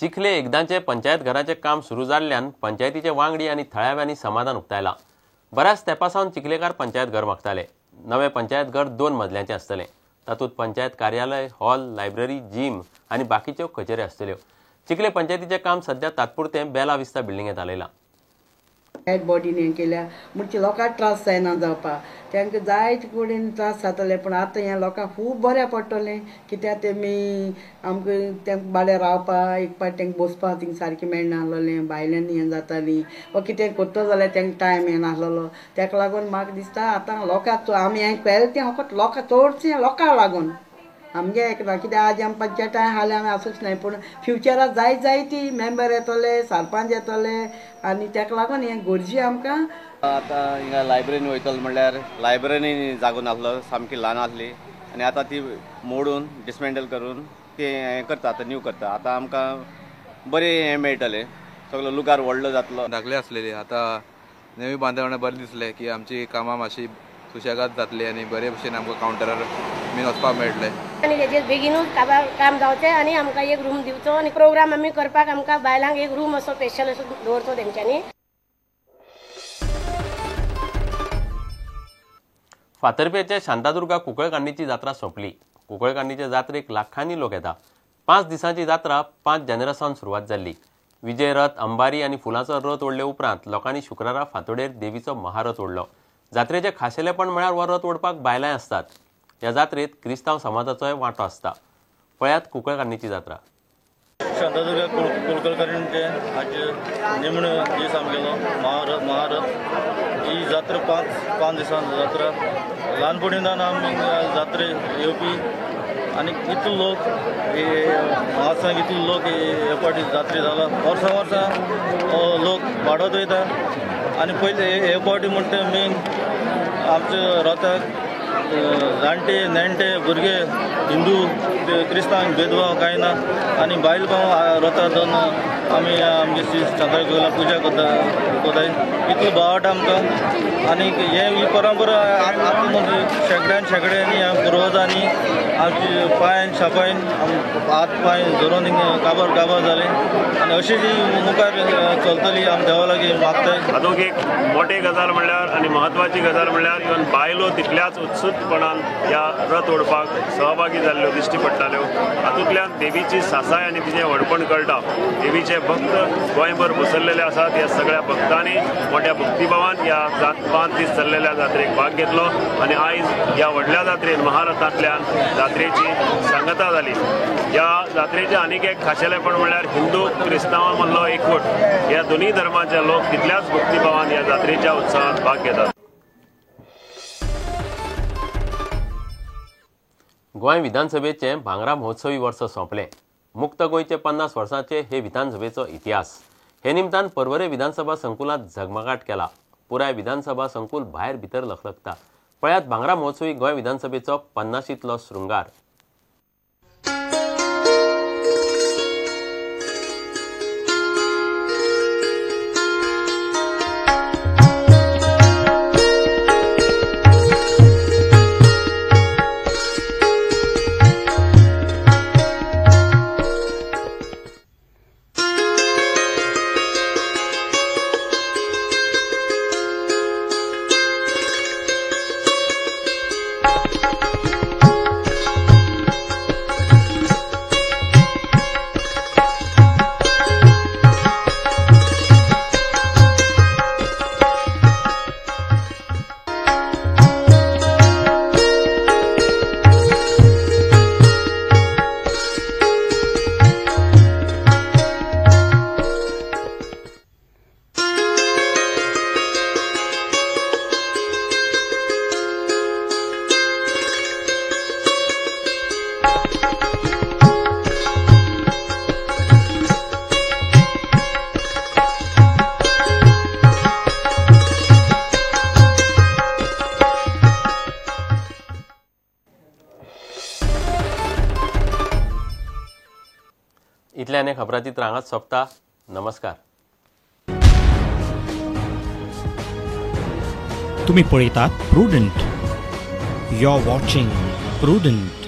चिखले एकदांचे पंचायत घराचे काम सुरू जाल्ल्यान पंचायतीचे वांगडी आणि थळाव्यांनी समाधान उक्तायला। बऱ्याच तेंपासावन चिखलेकार पंचायत घर मागताले। नवे पंचायत घर 2 मजल्यांचे आसतले। तातूंत पंचायत कार्यालय, हॉल, लायब्ररी, जिम आणि बाकीच्यो कचेऱ्यो आसतल्यो। चिखले पंचायतीचे काम सध्या तात्पुरतें बेला विस्ता बिल्डिंगेत आलयलां। हेड बॉडीन हें केल्या म्हणजे लोकांक त्रास जायना जावपाक, तांकां जायते कडेन त्रास जाताले, पूण आतां हें लोकांक खूब बरें पडटलें। कित्याक तेमी आमकां तेंकां बाड्या रावपाक एक पाट तांकां बसपाक थिंग सारकें मेळनासलें, भायल्यान हें जातालीं वा कितें करता जाल्यार तांकां टायम येनासलो। ताका लागून म्हाका दिसता आतां लोकांक आमी हें केलें तें फकत लोकांक चडशें लोकांक लागून आमगे एक ना। कित्याक आज आमी पंचायतान हालीं आमी आसूंच नाय, पूण फ्युचराक जायती मेंबर येतले, सरपंच येतले आनी ताका लागून हें गरजी आमकां। आतां हिंगा लायब्ररीन वयतलो म्हणल्यार लायब्ररीन जागो नासलो, सामकी ल्हान आसली आनी आतां ती मोडून डिसमेंटल करून ती हें करता, आतां न्यू करता। आतां आमकां बरें हें मेळटलें, सगळो लुगार व्हडलो जातलो। धाकली आसलेली, आतां नवी बांदवणे बरें दिसलें की आमची कामां मातशी सुशेगाद जातली आनी बरे भशेन आमकां कावंटरार बीन वचपाक मेळटलें आनी हेजेर बेगीनूच काम जावचें आनी आमकां एक रूम दिवचो आनी प्रोग्राम आमी करपाक आमकां बायलांक एक रूम असो स्पेशल असो दवरचो तेंच्यांनी। फातर्पेच्या शांतादुर्गा कुंकळकांडीची जात्रा सोंपली। कुंकळकांडीच्या जात्रेक लाखांनी लोक येता। 5 दिसांची जात्रा 5 जानेरासावन सुरवात जाल्ली। विजय रथ, अंबारी आनी फुलांचो रथ ओडले उपरांत लोकांनी शुक्रारा फांतोडेर देवीचो महारथ ओडलो। जात्रेचे खाशेलेपण म्हळ्यार हो रथ ओडपाक बायलांय आसतात। ह्या जात्रेत क्रिस्तांव समाजाचोय वांटो आसता। पळयात कुंकळकांडीची जात्रा। शांतादुर्गा कुलकर्णीचे आज निमण दीस आमगेलो महारथ ही जात्रा 5 दिसांची जात्रा। ल्हानपणींतल्यान आमी जात्रे येवपी आनी इतलो लोक महात्साक इतलो लोक हे फावटी जात्रे जाला। वर्सां लोक वाडत वयता आनी पयले हे फावटी म्हणटा मेन आमच्या रथाक जाणटे नेणटे भुरगे हिंदू क्रिस्तांव भेदभाव कांय ना आनी बायल भाव रथार जावन आमी आमगे श्री शांतादुर्गा पुजा कोताय। इतलो भावाट आमकां आनी ही परंपरा आतां म्हणजे शेकड्यांनी पुर्वजांनी आमची पांयान छापायन हात पांय धरून काबार जाले आनी अशी जी मुखार चलतली आमी देवा लागीं मागताय। हातूंत एक मोठी गजाल म्हणल्यार आनी महत्वाची गजाल म्हणल्यार इवन बायलो तितल्याच उत्सुकपणान ह्या रथ ओडपाक सहभागी जाल्ल्यो दिश्टी पडटाल्यो। हातूंतल्यान देवीची सासाय आनी तिचें व्हडपण कळटा। देवीचे भक्त गोंयभर पसरलेले आसात। ह्या सगळ्या भक्तांनी मोठ्या भक्तिभावान ह्या 5 दीस चल्लेल्या जात्रेक भाग घेतलो आनी आयज ह्या व्हडल्या जात्रेन महारथांतल्यान जात्रेची सांगता जाली। ह्या जात्रेचें आनीक एक खाशेलेपण म्हणल्यार हिंदू क्रिस्तांवां मदलो एकवट। ह्या दोनूय धर्माचे लोक तितल्याच भक्तिभावान ह्या जात्रेच्या उत्सवात भाग घेतात। गोंय विधानसभेचें भांगरा महोत्सवी वर्स सोंपलें। मुक्त गोंयचे 50 वर्सांचे हे विधानसभेचो इतिहास। हे निमतान पर्वरे विधानसभा संकुलांत झगमगाट केला। पुराय विधानसभा संकुल भायर भितर लखलखता। पळयात भांगरा महोत्सवी गोंय विधानसभेचो 50शीतलो शृंगार। इतल्याने खबराची त्रांगात सोंपता। नमस्कार। तुम्ही पळयतात Prudent. You are watching prudent.